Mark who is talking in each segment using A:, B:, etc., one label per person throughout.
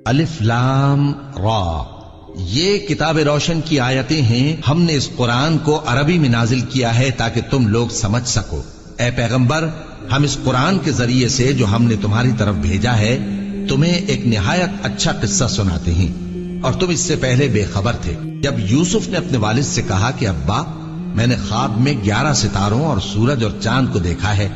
A: الف لام را، یہ کتاب روشن کی آیتیں ہیں. ہم نے اس قرآن کو عربی میں نازل کیا ہے تاکہ تم لوگ سمجھ سکو. اے پیغمبر، ہم اس قرآن کے ذریعے سے جو ہم نے تمہاری طرف بھیجا ہے تمہیں ایک نہایت اچھا قصہ سناتے ہیں، اور تم اس سے پہلے بے خبر تھے. جب یوسف نے اپنے والد سے کہا کہ ابا، میں نے خواب میں 11 ستاروں اور سورج اور چاند کو دیکھا ہے،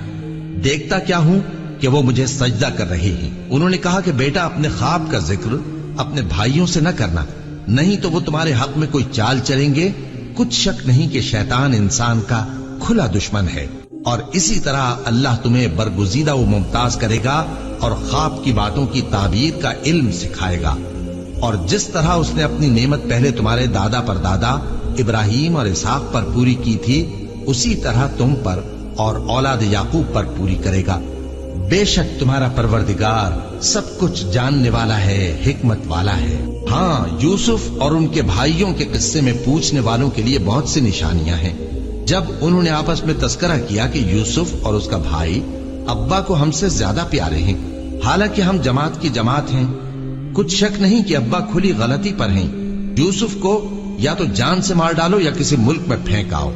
A: دیکھتا کیا ہوں کہ وہ مجھے سجدہ کر رہے ہیں. انہوں نے کہا کہ بیٹا، اپنے خواب کا ذکر اپنے بھائیوں سے نہ کرنا، نہیں تو وہ تمہارے حق میں کوئی چال چلیں گے. کچھ شک نہیں کہ شیطان انسان کا کھلا دشمن ہے، اور اسی طرح اللہ تمہیں برگزیدہ و ممتاز کرے گا اور خواب کی باتوں کی تعبیر کا علم سکھائے گا. اور جس طرح اس نے اپنی نعمت پہلے تمہارے دادا پر دادا ابراہیم اور اسحاق پر پوری کی تھی، اسی طرح تم پر اور اولاد یعقوب پر پوری کرے گا. بے شک تمہارا پروردگار سب کچھ جاننے والا ہے، حکمت والا ہے. ہاں، یوسف اور ان کے بھائیوں کے قصے میں پوچھنے والوں کے لیے بہت سی نشانیاں ہیں. جب انہوں نے آپس میں تذکرہ کیا کہ یوسف اور اس کا بھائی ابا کو ہم سے زیادہ پیارے ہیں، حالانکہ ہم جماعت کی جماعت ہیں، کچھ شک نہیں کہ ابا کھلی غلطی پر ہیں. یوسف کو یا تو جان سے مار ڈالو یا کسی ملک میں پھینک آؤ،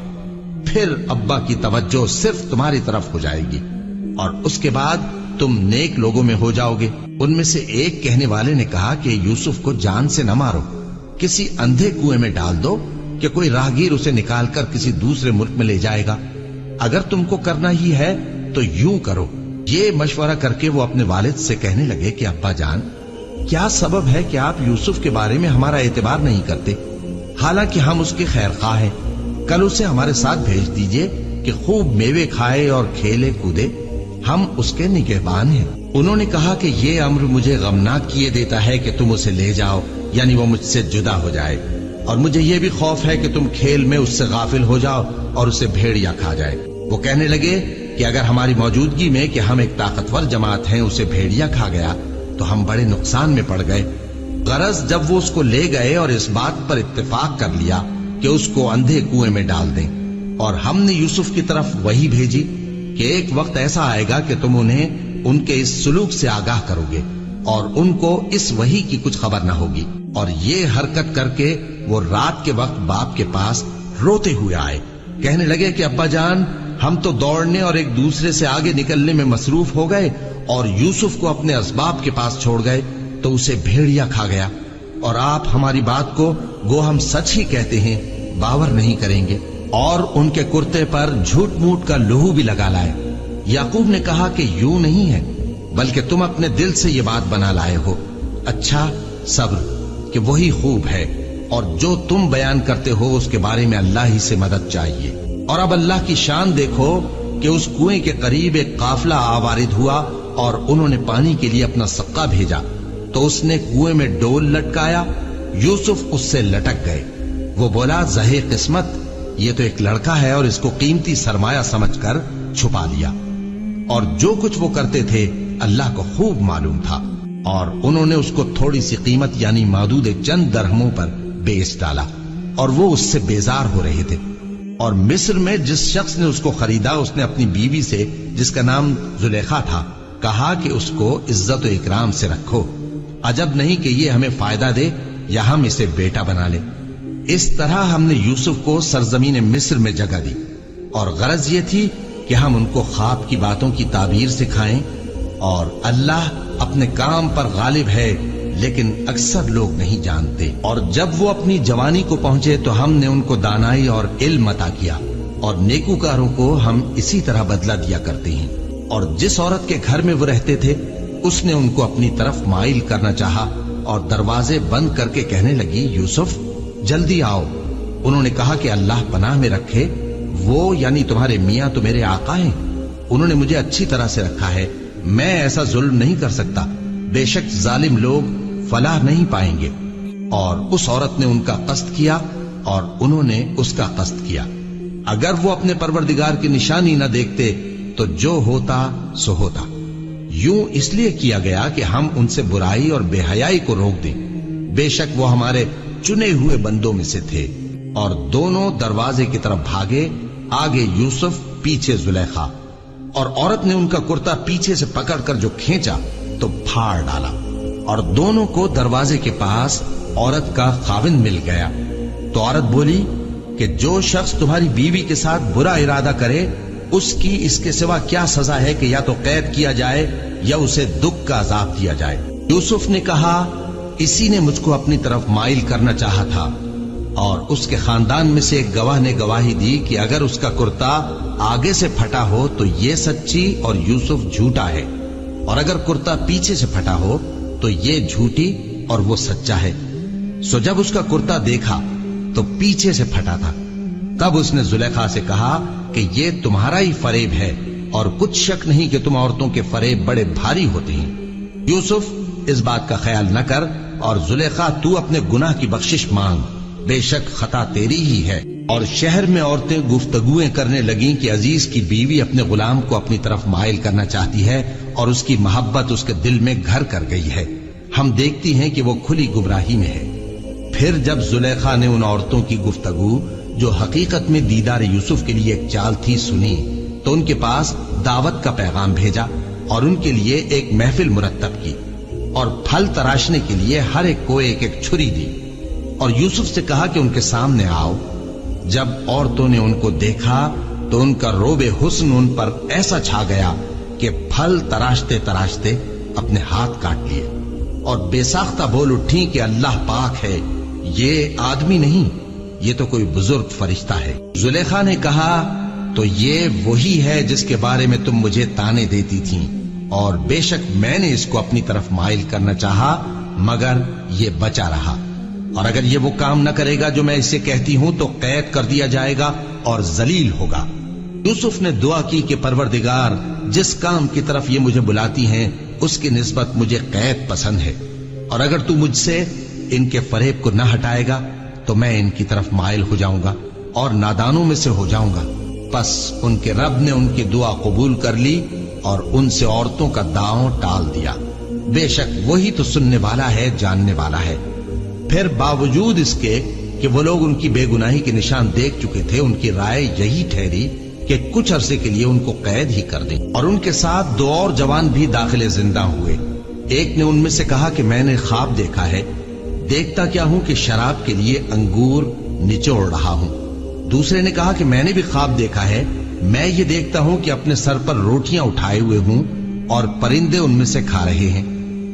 A: پھر ابا کی توجہ صرف تمہاری طرف ہو جائے گی، اور اس کے بعد تم نیک لوگوں میں ہو جاؤ گے. ان میں سے ایک کہنے والے نے کہا کہ یوسف کو جان سے نہ مارو، کسی اندھے کنویں میں ڈال دو کہ کوئی راہگیر اسے نکال کر کسی دوسرے ملک میں لے جائے گا. اگر تم کو کرنا ہی ہے تو یوں کرو. یہ مشورہ کر کے وہ اپنے والد سے کہنے لگے کہ ابا جان، کیا سبب ہے کہ آپ یوسف کے بارے میں ہمارا اعتبار نہیں کرتے، حالانکہ ہم اس کے خیر خواہ ہیں. کل اسے ہمارے ساتھ بھیج دیجئے کہ خوب میوے کھائے اور کھیلے کودے، ہم اس کے نگہبان ہیں. انہوں نے کہا کہ یہ امر مجھے غمناک کیے دیتا ہے کہ تم اسے لے جاؤ، یعنی وہ مجھ سے جدا ہو جائے، اور مجھے یہ بھی خوف ہے کہ تم کھیل میں اس سے غافل ہو جاؤ اور اسے بھیڑیا کھا جائے. وہ کہنے لگے کہ اگر ہماری موجودگی میں کہ ہم ایک طاقتور جماعت ہیں اسے بھیڑیا کھا گیا تو ہم بڑے نقصان میں پڑ گئے. غرض جب وہ اس کو لے گئے اور اس بات پر اتفاق کر لیا کہ اس کو اندھے کنویں میں ڈال دیں، اور ہم نے یوسف کی طرف وحی بھیجی کہ ایک وقت ایسا آئے گا کہ تم انہیں ان کے اس سلوک سے آگاہ کرو گے، اور ان کو اس وحی کی کچھ خبر نہ ہوگی. اور یہ حرکت کر کے وہ رات کے وقت باپ کے پاس روتے ہوئے آئے. کہنے لگے کہ ابا جان، ہم تو دوڑنے اور ایک دوسرے سے آگے نکلنے میں مصروف ہو گئے اور یوسف کو اپنے اسباب کے پاس چھوڑ گئے تو اسے بھیڑیا کھا گیا، اور آپ ہماری بات کو گو ہم سچ ہی کہتے ہیں باور نہیں کریں گے. اور ان کے کرتے پر جھوٹ موٹ کا لہو بھی لگا لائے. یعقوب نے کہا کہ یوں نہیں ہے، بلکہ تم اپنے دل سے یہ بات بنا لائے ہو. اچھا، صبر کہ وہی خوب ہے، اور جو تم بیان کرتے ہو اس کے بارے میں اللہ ہی سے مدد چاہیے. اور اب اللہ کی شان دیکھو کہ اس کنویں کے قریب ایک قافلہ آوارد ہوا اور انہوں نے پانی کے لیے اپنا سقا بھیجا، تو اس نے کنویں میں ڈول لٹکایا. یوسف اس سے لٹک گئے. وہ بولا، زہے قسمت، یہ تو ایک لڑکا ہے، اور اس کو قیمتی سرمایہ سمجھ کر چھپا لیا. اور جو کچھ وہ کرتے تھے اللہ کو خوب معلوم تھا، اور انہوں نے اس کو تھوڑی سی قیمت یعنی مادود چند درہموں پر بیچ ڈالا، اور وہ اس سے بیزار ہو رہے تھے. اور مصر میں جس شخص نے اس کو خریدا، اس نے اپنی بیوی سے جس کا نام زلیخا تھا کہا کہ اس کو عزت و اکرام سے رکھو، عجب نہیں کہ یہ ہمیں فائدہ دے یا ہم اسے بیٹا بنا لیں. اس طرح ہم نے یوسف کو سرزمین مصر میں جگہ دی، اور غرض یہ تھی کہ ہم ان کو خواب کی باتوں کی تعبیر سکھائیں. اور اللہ اپنے کام پر غالب ہے، لیکن اکثر لوگ نہیں جانتے. اور جب وہ اپنی جوانی کو پہنچے تو ہم نے ان کو دانائی اور علم عطا کیا، اور نیکوکاروں کو ہم اسی طرح بدلہ دیا کرتے ہیں. اور جس عورت کے گھر میں وہ رہتے تھے اس نے ان کو اپنی طرف مائل کرنا چاہا، اور دروازے بند کر کے کہنے لگی، یوسف جلدی آؤ. انہوں نے کہا کہ اللہ پناہ میں رکھے، وہ یعنی تمہارے میاں تو میرے آقا ہیں، انہوں نے مجھے اچھی طرح سے رکھا ہے، میں ایسا ظلم نہیں کر سکتا. بے شک ظالم لوگ فلاح نہیں پائیں گے. اور اس عورت نے ان کا قصد کیا اور انہوں نے اس کا قصد کیا. اگر وہ اپنے پروردگار کی نشانی نہ دیکھتے تو جو ہوتا سو ہوتا. یوں اس لیے کیا گیا کہ ہم ان سے برائی اور بے حیائی کو روک دیں. بے شک وہ ہمارے چنے ہوئے بندوں میں سے تھے. اور دونوں دروازے کی طرف بھاگے، آگے یوسف، پیچھے زلیخا. اور عورت نے ان کا کرتا پیچھے سے پکڑ کر جو کھینچا تو پھاڑ ڈالا. اور دونوں کو دروازے کے پاس عورت کا خاوند مل گیا۔ تو عورت بولی کہ جو شخص تمہاری بیوی کے ساتھ برا ارادہ کرے اس کی اس کے سوا کیا سزا ہے کہ یا تو قید کیا جائے یا اسے دکھ کا عذاب دیا جائے۔ یوسف نے کہا اسی نے مجھ کو اپنی طرف مائل کرنا چاہا تھا، اور اس کے خاندان میں سے ایک گواہ نے گواہی دی کہ اگر اس کا کرتا آگے سے پھٹا ہو تو یہ سچی اور یوسف جھوٹا ہے، اور اگر کرتا پیچھے سے پھٹا ہو تو یہ جھوٹی اور وہ سچا ہے۔ سو جب اس کا کرتا دیکھا تو پیچھے سے پھٹا تھا، تب اس نے زلیخا سے کہا کہ یہ تمہارا ہی فریب ہے، اور کچھ شک نہیں کہ تم عورتوں کے فریب بڑے بھاری ہوتے ہیں۔ یوسف اس بات کا خیال نہ کر، اور زلیخا تو اپنے گناہ کی بخشش مانگ، بے شک خطا تیری ہی ہے۔ اور شہر میں عورتیں گفتگویں کرنے لگیں کہ عزیز کی بیوی اپنے غلام کو اپنی طرف مائل کرنا چاہتی ہے اور اس کی محبت اس کے دل میں گھر کر گئی ہے، ہم دیکھتی ہیں کہ وہ کھلی گمراہی میں ہے۔ پھر جب زلیخا نے ان عورتوں کی گفتگو جو حقیقت میں دیدار یوسف کے لیے ایک چال تھی سنی، تو ان کے پاس دعوت کا پیغام بھیجا اور ان کے لیے ایک محفل مرتب کی، اور پھل تراشنے کے لیے ہر ایک کو ایک ایک چھری دی، اور یوسف سے کہا کہ ان کے سامنے آؤ۔ جب عورتوں نے ان کو دیکھا تو ان کا روب حسن ان پر ایسا چھا گیا کہ پھل تراشتے تراشتے اپنے ہاتھ کاٹ لیے، اور بے ساختہ بول اٹھی کہ اللہ پاک ہے، یہ آدمی نہیں، یہ تو کوئی بزرگ فرشتہ ہے۔ زلیخا نے کہا تو یہ وہی ہے جس کے بارے میں تم مجھے تانے دیتی تھیں، اور بے شک میں نے اس کو اپنی طرف مائل کرنا چاہا مگر یہ بچا رہا، اور اگر یہ وہ کام نہ کرے گا جو میں اسے کہتی ہوں تو قید کر دیا جائے گا اور ذلیل ہوگا۔ یوسف نے دعا کی کہ پروردگار، جس کام کی طرف یہ مجھے بلاتی ہیں اس کی نسبت مجھے قید پسند ہے، اور اگر تو مجھ سے ان کے فریب کو نہ ہٹائے گا تو میں ان کی طرف مائل ہو جاؤں گا اور نادانوں میں سے ہو جاؤں گا۔ پس ان کے رب نے ان کی دعا قبول کر لی اور ان سے عورتوں کا داؤں ٹال دیا، بے شک وہی تو سننے والا ہے، جاننے والا ہے۔ پھر باوجود اس کے کہ وہ لوگ ان کی بے گناہی کے نشان دیکھ چکے تھے، ان کی رائے یہی ٹھہری کہ کچھ عرصے کے لیے ان کو قید ہی کر دیں، اور ان کے ساتھ دو اور جوان بھی داخل زندہ ہوئے۔ ایک نے ان میں سے کہا کہ میں نے خواب دیکھا ہے، دیکھتا کیا ہوں کہ شراب کے لیے انگور نچوڑ رہا ہوں۔ دوسرے نے کہا کہ میں نے بھی خواب دیکھا ہے، میں یہ دیکھتا ہوں کہ اپنے سر پر روٹیاں اٹھائے ہوئے ہوں اور پرندے ان میں سے کھا رہے ہیں،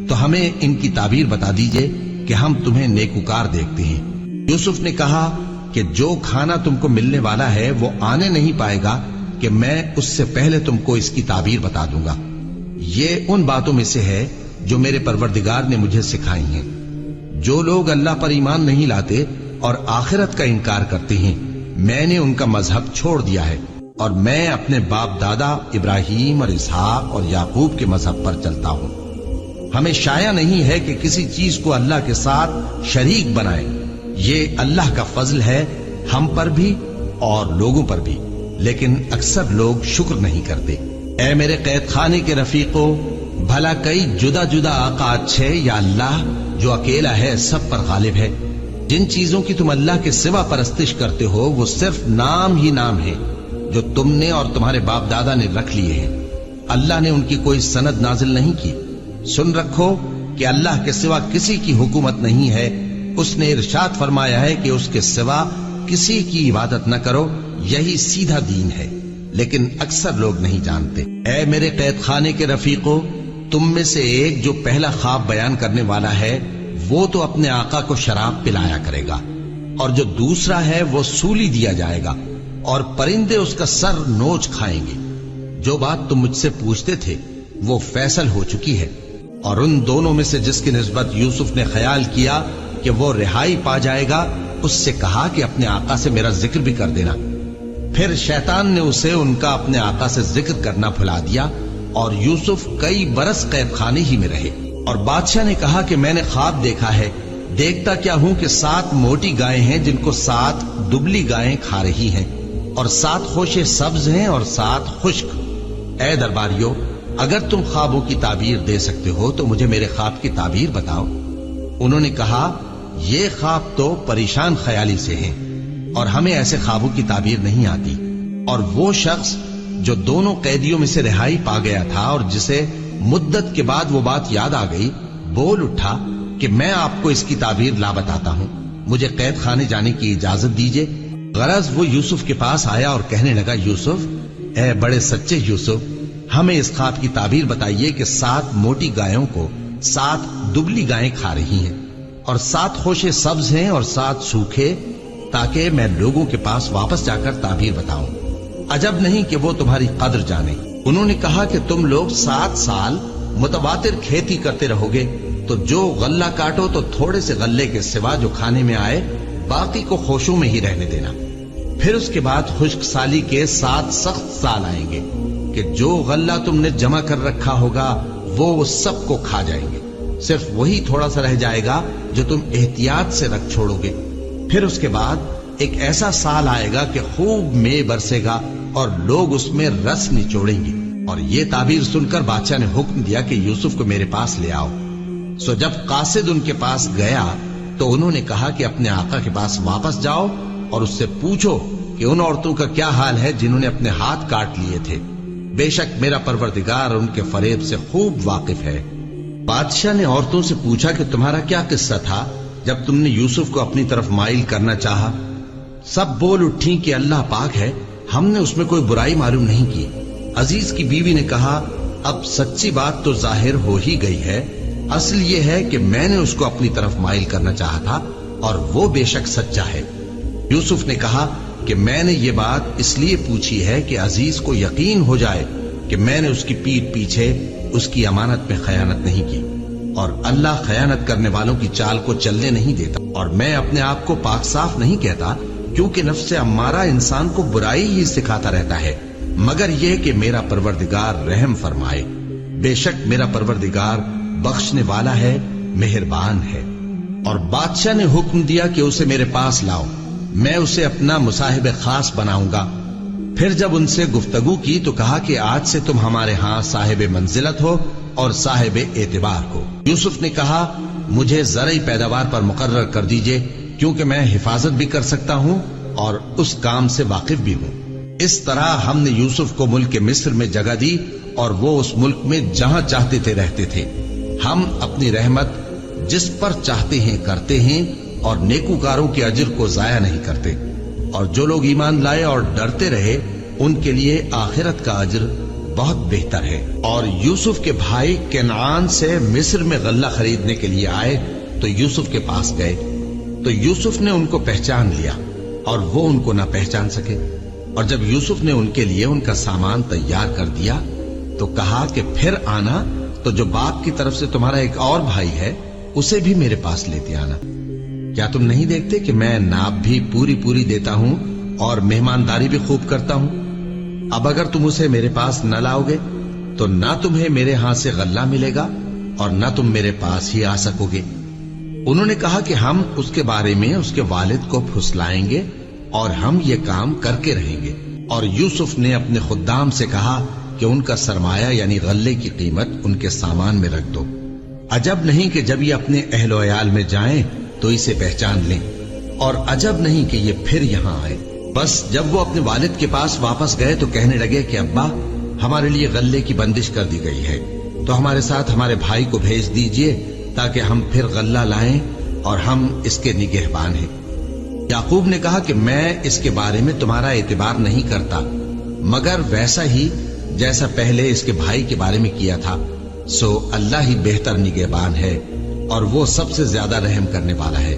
A: تو ہمیں ان کی تعبیر بتا دیجئے کہ ہم تمہیں نیکوکار دیکھتے ہیں۔ یوسف نے کہا کہ جو کھانا تم کو ملنے والا ہے وہ آنے نہیں پائے گا کہ میں اس سے پہلے تم کو اس کی تعبیر بتا دوں گا۔ یہ ان باتوں میں سے ہے جو میرے پروردگار نے مجھے سکھائی ہیں۔ جو لوگ اللہ پر ایمان نہیں لاتے اور آخرت کا انکار کرتے ہیں، میں نے ان کا مذہب چھوڑ دیا ہے، اور میں اپنے باپ دادا ابراہیم اور اسحاق اور یعقوب کے مذہب پر چلتا ہوں۔ ہمیں شایع نہیں ہے کہ کسی چیز کو اللہ کے ساتھ شریک بنائے، یہ اللہ کا فضل ہے ہم پر بھی اور لوگوں پر بھی، لیکن اکثر لوگ شکر نہیں کرتے۔ اے میرے قید خانے کے رفیقوں، بھلا کئی جدا جدا آقا اچھے یا اللہ جو اکیلا ہے سب پر غالب ہے؟ جن چیزوں کی تم اللہ کے سوا پرستش کرتے ہو وہ صرف نام ہی نام ہے جو تم نے اور تمہارے باپ دادا نے رکھ لیے ہیں، اللہ نے ان کی کوئی سند نازل نہیں کی۔ سن رکھو کہ اللہ کے سوا کسی کی حکومت نہیں ہے، اس نے ارشاد فرمایا ہے کہ اس کے سوا کسی کی عبادت نہ کرو، یہی سیدھا دین ہے، لیکن اکثر لوگ نہیں جانتے۔ اے میرے قید خانے کے رفیقوں، تم میں سے ایک جو پہلا خواب بیان کرنے والا ہے وہ تو اپنے آقا کو شراب پلایا کرے گا، اور جو دوسرا ہے وہ سولی دیا جائے گا، اور پرندے اس کا سر نوچ کھائیں گے۔ جو بات تم مجھ سے پوچھتے تھے وہ فیصل ہو چکی ہے، اور ان دونوں میں سے جس کی نسبت یوسف نے خیال کیا کہ وہ رہائی پا جائے گا، اس سے کہا کہ اپنے آقا سے میرا ذکر بھی کر دینا۔ پھر شیطان نے اسے ان کا اپنے آقا سے ذکر کرنا بھلا دیا، اور یوسف کئی برس قید خانے ہی میں رہے۔ اور بادشاہ نے کہا کہ میں نے خواب دیکھا ہے، دیکھتا کیا ہوں کہ 7 موٹی گائیں ہیں جن کو 7 دبلی گائیں کھا رہی ہیں، اور 7 خوشے سبز ہیں اور 7 خشک۔ اے درباریو، اگر تم خوابوں کی تعبیر دے سکتے ہو تو مجھے میرے خواب کی تعبیر بتاؤ۔ انہوں نے کہا یہ خواب تو پریشان خیالی سے ہیں، اور ہمیں ایسے خوابوں کی تعبیر نہیں آتی۔ اور وہ شخص جو دونوں قیدیوں میں سے رہائی پا گیا تھا اور جسے مدت کے بعد وہ بات یاد آ گئی، بول اٹھا کہ میں آپ کو اس کی تعبیر لا بتاتا ہوں، مجھے قید خانے جانے کی اجازت دیجیے۔ غرض وہ یوسف کے پاس آیا اور کہنے لگا، یوسف، اے بڑے سچے یوسف، ہمیں اس خواب کی تعبیر بتائیے کہ 7 موٹی گایوں کو 7 دبلی گائیں کھا رہی ہیں، اور 7 خوشے سبز ہیں اور 7 سوکھے، تاکہ میں لوگوں کے پاس واپس جا کر تعبیر بتاؤں۔ عجب نہیں کہ وہ تمہاری قدر جانے۔ انہوں نے کہا کہ تم لوگ 7 سال متواتر کھیتی کرتے رہو گے، تو جو غلہ کاٹو تو تھوڑے سے غلے کے سوا جو کھانے میں آئے باقی کو خوشوں میں ہی رہنے دینا۔ پھر اس کے بعد خشک سالی کے 7 سخت سال آئیں گے کہ جو غلہ تم نے جمع کر رکھا ہوگا وہ سب کو کھا جائیں گے، صرف وہی تھوڑا سا رہ جائے گا جو تم احتیاط سے رکھ چھوڑو گے۔ پھر اس کے بعد ایک ایسا سال آئے گا کہ خوب مے برسے گا اور لوگ اس میں رس نچوڑیں گے۔ اور یہ تعبیر سن کر بادشاہ نے حکم دیا کہ یوسف کو میرے پاس لے آؤ۔ سو جب قاصد ان کے پاس گیا تو انہوں نے کہا کہ اپنے آقا کے پاس واپس جاؤ اور اس سے پوچھو کہ ان عورتوں کا کیا حال ہے جنہوں نے اپنے ہاتھ کاٹ لیے تھے، بے شک میرا پروردگار ان کے فریب سے خوب واقف ہے۔ بادشاہ نے عورتوں سے پوچھا کہ تمہارا کیا قصہ تھا جب تم نے یوسف کو اپنی طرف مائل کرنا چاہا؟ سب بول اٹھیں کہ اللہ پاک ہے، ہم نے اس میں کوئی برائی معلوم نہیں کی۔ عزیز کی بیوی نے کہا، اب سچی بات تو ظاہر ہو ہی گئی ہے، اصل یہ ہے کہ میں نے اس کو اپنی طرف مائل کرنا چاہا تھا اور وہ بے شک سچا ہے۔ یوسف نے کہا کہ میں نے یہ بات اس لیے پوچھی ہے کہ عزیز کو یقین ہو جائے کہ میں نے اس کی پیٹھ پیچھے اس کی امانت میں خیانت نہیں کی، اور اللہ خیانت کرنے والوں کی چال کو چلنے نہیں دیتا، اور میں اپنے آپ کو پاک صاف نہیں کہتا، کیونکہ نفس امارہ انسان کو برائی ہی سکھاتا رہتا ہے، مگر یہ کہ میرا پروردگار رحم فرمائے، بے شک میرا پروردگار بخشنے والا ہے، مہربان ہے۔ اور بادشاہ نے حکم دیا کہ اسے میرے پاس لاؤ، میں اسے اپنا مصاحب خاص بناؤں گا۔ پھر جب ان سے گفتگو کی تو کہا کہ آج سے تم ہمارے ہاں صاحب منزلت ہو اور صاحب اعتبار ہو۔ یوسف نے کہا، مجھے زرعی پیداوار پر مقرر کر دیجئے، کیونکہ میں حفاظت بھی کر سکتا ہوں اور اس کام سے واقف بھی ہوں۔ اس طرح ہم نے یوسف کو ملک مصر میں جگہ دی اور وہ اس ملک میں جہاں چاہتے تھے رہتے تھے۔ ہم اپنی رحمت جس پر چاہتے ہیں کرتے ہیں اور نیکوکاروں کے اجر کو ضائع نہیں کرتے، اور جو لوگ ایمان لائے اور ڈرتے رہے ان کے لیے آخرت کا اجر بہت بہتر ہے۔ اور یوسف کے بھائی کنعان سے مصر میں غلہ خریدنے کے لیے آئے تو یوسف کے پاس گئے، تو یوسف نے ان کو پہچان لیا اور وہ ان کو نہ پہچان سکے۔ اور جب یوسف نے ان کے لیے ان کا سامان تیار کر دیا تو کہا کہ پھر آنا تو جو باپ کی طرف سے تمہارا ایک اور بھائی ہے اسے بھی میرے پاس لیتے آنا۔ کیا تم نہیں دیکھتے کہ میں ناب بھی پوری پوری دیتا ہوں اور مہمانداری بھی خوب کرتا ہوں؟ اب اگر تم اسے میرے پاس نہ لاؤ گے تو نہ تمہیں میرے ہاں سے غلہ ملے گا اور نہ تم میرے پاس ہی آ سکو گے۔ انہوں نے کہا کہ ہم اس کے بارے میں اس کے والد کو پھسلائیں گے اور ہم یہ کام کر کے رہیں گے۔ اور یوسف نے اپنے خدام سے کہا کہ ان کا سرمایہ یعنی غلے کی قیمت ان کے سامان میں رکھ دو۔ عجب نہیں کہ جب یہ اپنے اہل و عیال میں جائیں تو اسے پہچان لیں، اور عجب نہیں کہ یہ پھر یہاں آئے۔ بس جب وہ اپنے والد کے پاس واپس گئے تو کہنے لگے کہ ابا، ہمارے لیے غلے کی بندش کر دی گئی ہے، تو ہمارے ساتھ ہمارے بھائی کو بھیج دیجئے تاکہ ہم پھر غلہ لائیں اور ہم اس کے نگہبان ہیں۔ یعقوب نے کہا کہ میں اس کے بارے میں تمہارا اعتبار نہیں کرتا، مگر ویسا ہی جیسا پہلے اس کے بھائی کے بارے میں کیا تھا، سو اللہ ہی بہتر نگہبان ہے اور وہ سب سے زیادہ رحم کرنے والا ہے۔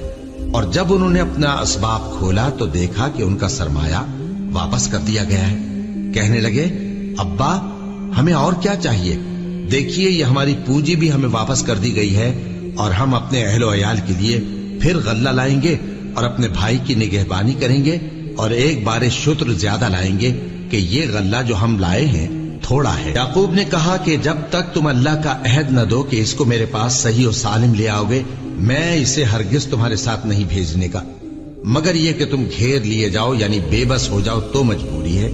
A: اور جب انہوں نے اپنا اسباب کھولا تو دیکھا کہ ان کا سرمایہ واپس کر دیا گیا ہے۔ کہنے لگے، ابا، ہمیں اور کیا چاہیے؟ دیکھیے یہ ہماری پونجی بھی ہمیں واپس کر دی گئی ہے، اور ہم اپنے اہل و عیال کے لیے پھر غلہ لائیں گے اور اپنے بھائی کی نگہبانی کریں گے، اور ایک بار شتر زیادہ لائیں گے کہ یہ غلہ جو ہم لائے ہیں تھوڑا ہے۔ یعقوب نے کہا کہ جب تک تم اللہ کا عہد نہ دو کہ اس کو میرے پاس صحیح و سالم لے آؤ گے، میں اسے ہرگز تمہارے ساتھ نہیں بھیجنے کا، مگر یہ کہ تم گھیر لیے جاؤ یعنی بے بس ہو جاؤ تو مجبوری ہے۔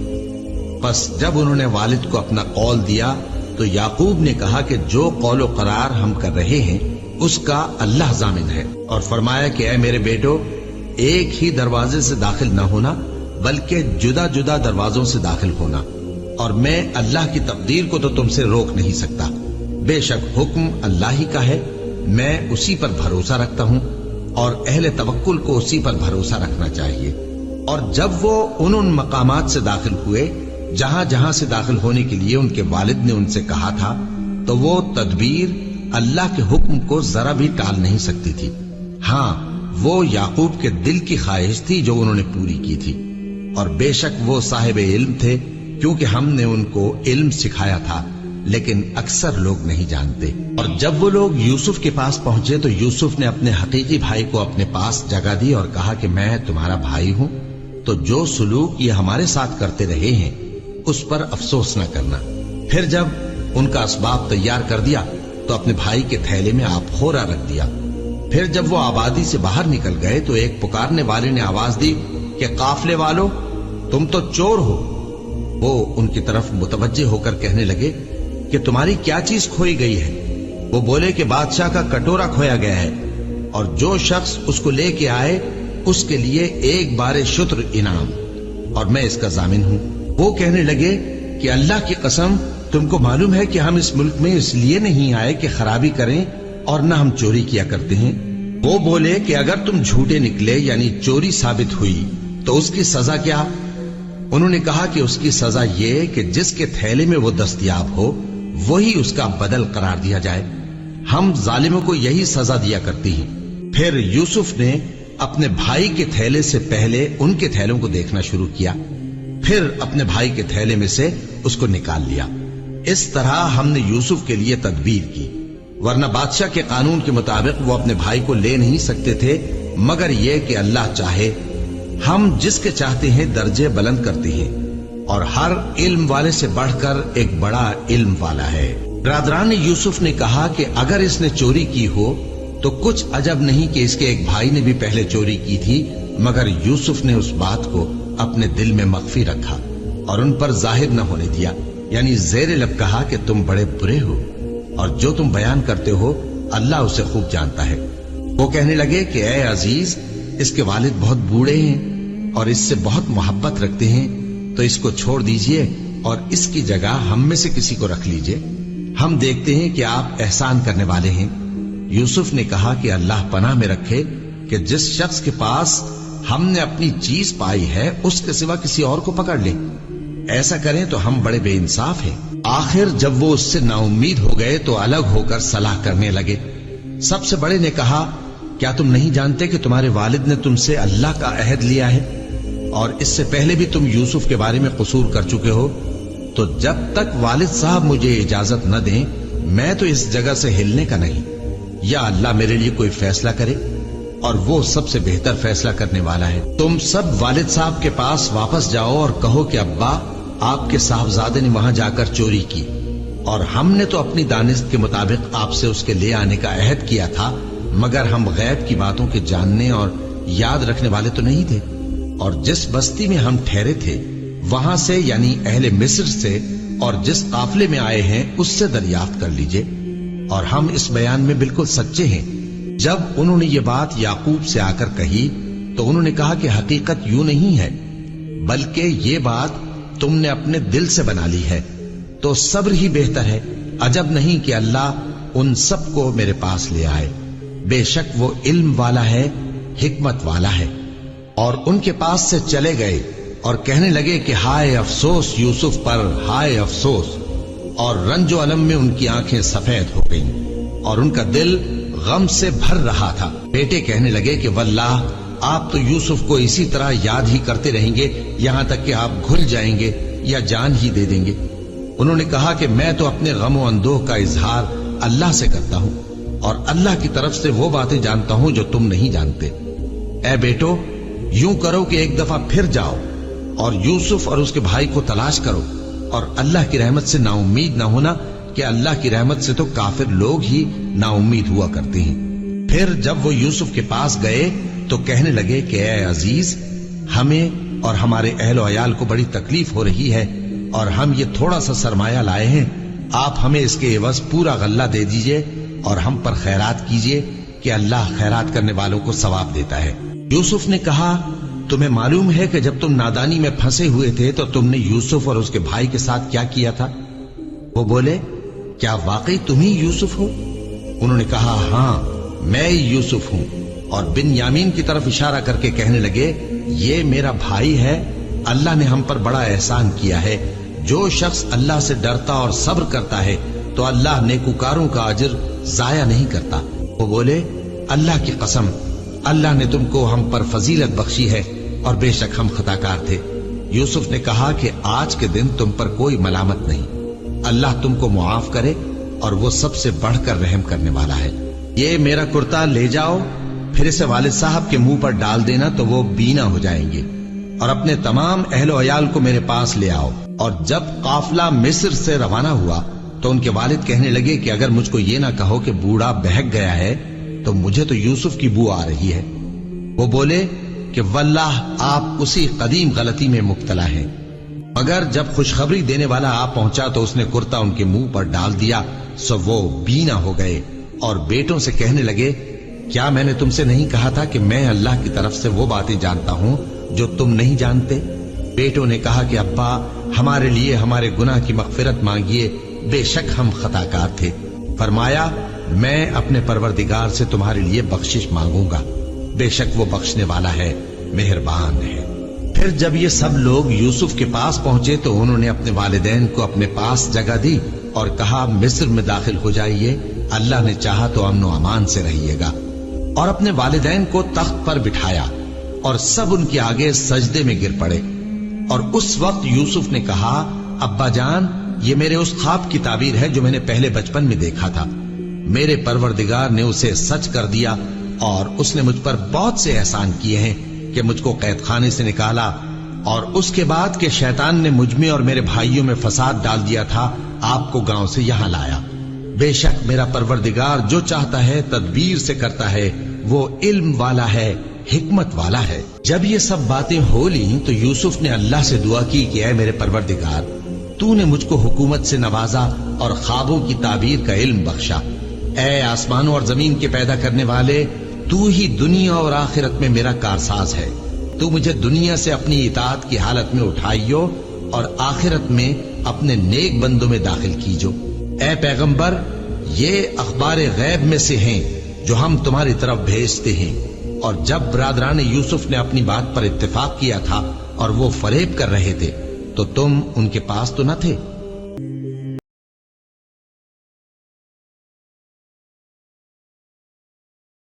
A: پس جب انہوں نے والد کو اپنا قول دیا تو یعقوب نے کہا کہ جو قول و قرار ہم کر رہے ہیں اس کا اللہ ضامن ہے، اور فرمایا کہ اے میرے بیٹو، ایک ہی دروازے سے داخل نہ ہونا بلکہ جدا جدا دروازوں سے داخل ہونا، اور میں اللہ کی تقدیر کو تو تم سے روک نہیں سکتا، بے شک حکم اللہ ہی کا ہے، میں اسی پر بھروسہ رکھتا ہوں اور اہل توکل کو اسی پر بھروسہ رکھنا چاہیے۔ اور جب وہ ان مقامات سے داخل ہوئے جہاں جہاں سے داخل ہونے کے لیے ان کے والد نے ان سے کہا تھا، تو وہ تدبیر اللہ کے حکم کو ذرا بھی ٹال نہیں سکتی تھی۔ ہاں، وہ یعقوب کے دل کی خواہش تھی جو انہوں نے پوری کی تھی، اور بے شک وہ صاحب علم تھے، کیونکہ ہم نے ان کو علم سکھایا تھا، لیکن اکثر لوگ نہیں جانتے۔ اور جب وہ لوگ یوسف کے پاس پہنچے تو یوسف نے اپنے حقیقی بھائی کو اپنے پاس جگہ دی اور کہا کہ میں تمہارا بھائی ہوں، تو جو سلوک یہ ہمارے ساتھ کرتے رہے ہیں اس پر افسوس نہ کرنا۔ پھر جب ان کا اسباب تیار کر دیا تو اپنے بھائی کے تھیلے میں آپ خورا رکھ دیا۔ پھر جب وہ آبادی سے باہر نکل گئے تو ایک پکارنے والے نے آواز دی کہ قافلے والو، تم تو چور ہو۔ وہ ان کی طرف متوجہ ہو کر کہنے لگے کہ تمہاری کیا چیز کھوئی گئی ہے؟ وہ بولے کہ بادشاہ کا کٹورا کھویا گیا ہے، اور جو شخص اس کو لے کے آئے اس کے لیے 1 بار شتر انعام، اور میں اس کا ضامن ہوں۔ وہ کہنے لگے کہ اللہ کی قسم، تم کو معلوم ہے کہ ہم اس ملک میں اس لیے نہیں آئے کہ خرابی کریں اور نہ ہم چوری کیا کرتے ہیں۔ وہ بولے کہ اگر تم جھوٹے نکلے یعنی چوری ثابت ہوئی تو اس کی سزا کیا؟ انہوں نے کہا کہ اس کی سزا یہ کہ جس کے تھیلے میں وہ دستیاب ہو وہی اس کا بدل قرار دیا جائے۔ ہم ظالموں کو یہی سزا دیا کرتی ہیں۔ پھر یوسف نے اپنے بھائی کے تھیلے سے پہلے ان کے تھیلوں کو دیکھنا شروع کیا، پھر اپنے بھائی کے تھیلے میں سے اس کو نکال لیا۔ اس طرح ہم نے یوسف کے لیے تدبیر کی، ورنہ بادشاہ کے قانون کے مطابق وہ اپنے بھائی کو لے نہیں سکتے تھے مگر یہ کہ اللہ چاہے۔ ہم جس کے چاہتے ہیں درجے بلند کرتے ہیں، اور ہر علم والے سے بڑھ کر ایک بڑا علم والا ہے۔ برادران یوسف نے کہا کہ اگر اس نے چوری کی ہو تو کچھ عجب نہیں کہ اس کے ایک بھائی نے بھی پہلے چوری کی تھی، مگر یوسف نے اس بات کو اپنے دل میں مخفی رکھا اور ان پر ظاہر نہ ہونے دیا، یعنی زیر لب کہا کہ تم بڑے برے ہو، اور جو تم بیان کرتے ہو اللہ اسے خوب جانتا ہے۔ وہ کہنے لگے کہ اے عزیز، اس کے والد بہت بوڑھے ہیں اور اس سے بہت محبت رکھتے ہیں، تو اس کو چھوڑ دیجئے اور اس کی جگہ ہم میں سے کسی کو رکھ لیجئے، ہم دیکھتے ہیں کہ آپ احسان کرنے والے ہیں۔ یوسف نے کہا کہ اللہ پناہ میں رکھے کہ جس شخص کے پاس ہم نے اپنی چیز پائی ہے اس کے سوا کسی اور کو پکڑ لے، ایسا کریں تو ہم بڑے بے انصاف ہیں۔ آخر جب وہ اس سے نا امید ہو گئے تو الگ ہو کر صلاح کرنے لگے۔ سب سے بڑے نے کہا، کیا تم نہیں جانتے کہ تمہارے والد نے تم سے اللہ کا عہد لیا ہے، اور اس سے پہلے بھی تم یوسف کے بارے میں قصور کر چکے ہو؟ تو جب تک والد صاحب مجھے اجازت نہ دیں میں تو اس جگہ سے ہلنے کا نہیں، یا اللہ میرے لیے کوئی فیصلہ کرے، اور وہ سب سے بہتر فیصلہ کرنے والا ہے۔ تم سب والد صاحب کے پاس واپس جاؤ اور کہو کہ ابا، آپ کے صاحبزادے نے وہاں جا کر چوری کی، اور ہم نے تو اپنی دانست کے مطابق آپ سے اس کے لے آنے کا عہد کیا تھا، مگر ہم غیب کی باتوں کے جاننے اور یاد رکھنے والے تو نہیں تھے، اور جس بستی میں ہم ٹھہرے تھے وہاں سے یعنی اہل مصر سے اور جس قافلے میں آئے ہیں اس سے دریافت کر لیجئے، اور ہم اس بیان میں بالکل سچے ہیں۔ جب انہوں نے یہ بات یعقوب سے آ کر کہی تو انہوں نے کہا کہ حقیقت یوں نہیں ہے، بلکہ یہ بات تم نے اپنے دل سے بنا لی ہے، تو صبر ہی بہتر ہے۔ عجب نہیں کہ اللہ ان سب کو میرے پاس لے آئے، بے شک وہ علم والا ہے، حکمت والا ہے۔ اور ان کے پاس سے چلے گئے اور کہنے لگے کہ ہائے افسوس یوسف پر، ہائے افسوس، اور رنج و الم میں ان کی آنکھیں سفید ہو گئیں اور ان کا دل غم سے بھر رہا تھا۔ بیٹے کہنے لگے کہ واللہ آپ تو یوسف کو اسی طرح یاد ہی کرتے رہیں گے یہاں تک کہ آپ گھل جائیں گے یا جان ہی دے دیں گے۔ انہوں نے کہا کہ میں تو اپنے غم و اندوہ کا اظہار اللہ سے کرتا ہوں، اور اللہ کی طرف سے وہ باتیں جانتا ہوں جو تم نہیں جانتے۔ اے بیٹو، یوں کرو کہ ایک دفعہ پھر جاؤ اور یوسف اور اس کے بھائی کو تلاش کرو، اور اللہ کی رحمت سے نا امید نہ ہونا کہ اللہ کی رحمت سے تو کافر لوگ ہی نا امید ہوا کرتے ہیں۔ پھر جب وہ یوسف کے پاس گئے تو کہنے لگے کہ اے عزیز، ہمیں اور ہمارے اہل و عیال کو بڑی تکلیف ہو رہی ہے، اور ہم یہ تھوڑا سا سرمایہ لائے ہیں، آپ ہمیں اس کے عوض پورا غلہ دے دیجئے اور ہم پر خیرات کیجئے کہ اللہ خیرات کرنے والوں کو ثواب دیتا ہے۔ یوسف نے کہا، تمہیں معلوم ہے کہ جب تم نادانی میں پھنسے ہوئے تھے تو تم نے یوسف اور اس کے بھائی کے ساتھ کیا کیا تھا؟ وہ بولے، کیا واقعی تم ہی یوسف ہو؟ انہوں نے کہا ہاں میں یوسف ہوں، اور بن یامین کی طرف اشارہ کر کے کہنے لگے یہ میرا بھائی ہے، اللہ نے ہم پر بڑا احسان کیا ہے، جو شخص اللہ سے ڈرتا اور صبر کرتا ہے تو اللہ نیکوکاروں کا اجر ضائع نہیں کرتا۔ وہ بولے اللہ کی قسم، اللہ نے تم کو ہم پر فضیلت بخشی ہے اور بے شک ہم خطا کار تھے۔ یوسف نے کہا کہ آج کے دن تم پر کوئی ملامت نہیں، اللہ تم کو معاف کرے اور وہ سب سے بڑھ کر رحم کرنے والا ہے۔ یہ میرا کرتا لے جاؤ، پھر اسے والد صاحب کے منہ پر ڈال دینا تو وہ بینا ہو جائیں گے، اور اپنے تمام اہل و عیال کو میرے پاس لے آؤ۔ اور جب قافلہ مصر سے روانہ ہوا تو ان کے والد کہنے لگے کہ اگر مجھ کو یہ نہ کہو کہ بوڑھا بہک گیا ہے تو مجھے تو یوسف کی بو آ رہی ہے۔ وہ بولے کہ واللہ آپ اسی قدیم غلطی میں مبتلا ہیں۔ مگر جب خوشخبری دینے والا آ پہنچا تو اس نے کرتا ان کے منہ پر ڈال دیا، سو وہ بینا ہو گئے اور بیٹوں سے کہنے لگے کیا میں نے تم سے نہیں کہا تھا کہ میں اللہ کی طرف سے وہ باتیں جانتا ہوں جو تم نہیں جانتے؟ بیٹوں نے کہا کہ ابا ہمارے لیے ہمارے گناہ کی مغفرت مانگیے، بے شک ہم خطا کار تھے۔ فرمایا میں اپنے پروردگار سے تمہارے لیے بخشش مانگوں گا، بے شک وہ بخشنے والا ہے، مہربان ہے۔ پھر جب یہ سب لوگ یوسف کے پاس پہنچے تو انہوں نے اپنے والدین کو اپنے پاس جگہ دی اور کہا مصر میں داخل ہو جائیے، اللہ نے چاہا تو امن و امان سے رہیے گا۔ اور اپنے والدین کو تخت پر بٹھایا اور سب ان کے آگے سجدے میں گر پڑے۔ اور اس وقت یوسف نے کہا ابا جان یہ میرے اس خواب کی تعبیر ہے جو میں نے پہلے بچپن میں دیکھا تھا، میرے پروردگار نے اسے سچ کر دیا اور اس نے مجھ پر بہت سے احسان کیے ہیں کہ مجھ کو قید خانے سے نکالا، اور اس کے بعد کہ شیطان نے مجھ میں اور میرے بھائیوں میں فساد ڈال دیا تھا آپ کو گاؤں سے یہاں لایا۔ بے شک میرا پروردگار جو چاہتا ہے تدبیر سے کرتا ہے، وہ علم والا ہے، حکمت والا ہے۔ جب یہ سب باتیں ہو لیں تو یوسف نے اللہ سے دعا کی کہ اے میرے پروردگار تو نے مجھ کو حکومت سے نوازا اور خوابوں کی تعبیر کا علم بخشا۔ اے آسمانوں اور زمین کے پیدا کرنے والے، تو ہی دنیا اور آخرت میں میرا کارساز ہے، تو مجھے دنیا سے اپنی اطاعت کی حالت میں اٹھائیو اور آخرت میں اپنے نیک بندوں میں داخل کیجو۔ اے پیغمبر یہ اخبار غیب میں سے ہیں جو ہم تمہاری طرف بھیجتے ہیں۔ اور جب برادران یوسف نے اپنی بات پر اتفاق کیا تھا اور وہ فریب کر رہے تھے تو تم ان کے پاس تو نہ تھے،